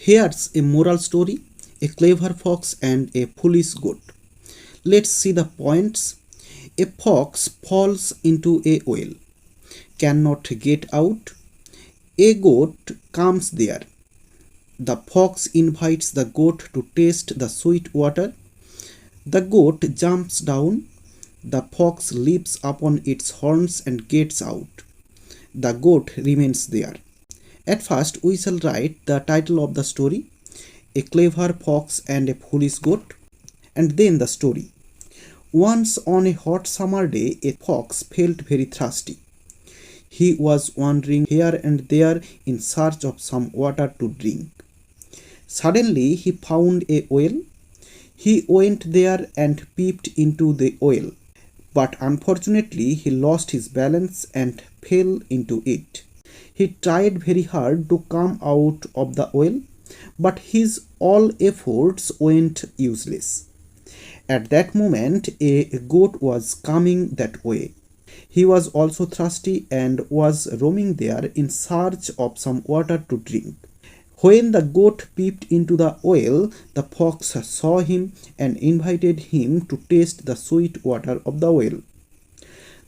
Here's a moral story, a clever fox and a foolish goat. Let's see the points. A fox falls into a well, cannot get out. A goat comes there. The fox invites the goat to taste the sweet water. The goat jumps down. The fox leaps upon its horns and gets out. The goat remains there. At first, we shall write the title of the story, A Clever Fox and a Foolish Goat, and then the story. Once on a hot summer day, a fox felt very thirsty. He was wandering here and there in search of some water to drink. Suddenly, he found a well. He went there and peeped into the well, but unfortunately, he lost his balance and fell into it. He tried very hard to come out of the well, but his all efforts went useless. At that moment, a goat was coming that way. He was also thirsty and was roaming there in search of some water to drink. When the goat peeped into the well, the fox saw him and invited him to taste the sweet water of the well.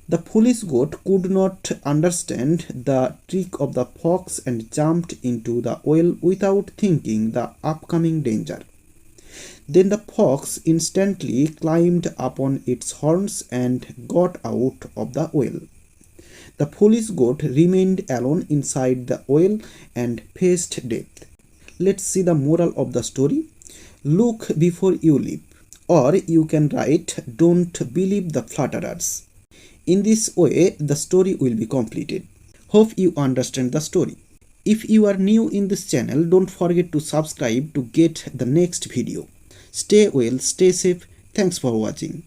The foolish goat could not understand the trick of the fox and jumped into the well without thinking the upcoming danger. Then the fox instantly climbed upon its horns and got out of the well. The foolish goat remained alone inside the well and faced death. Let's see the moral of the story. Look before you leap. Or you can write, don't believe the flatterers. In this way, the story will be completed. Hope you understand the story. If you are new in this channel, don't forget to subscribe to get the next video. Stay well, stay safe. Thanks for watching.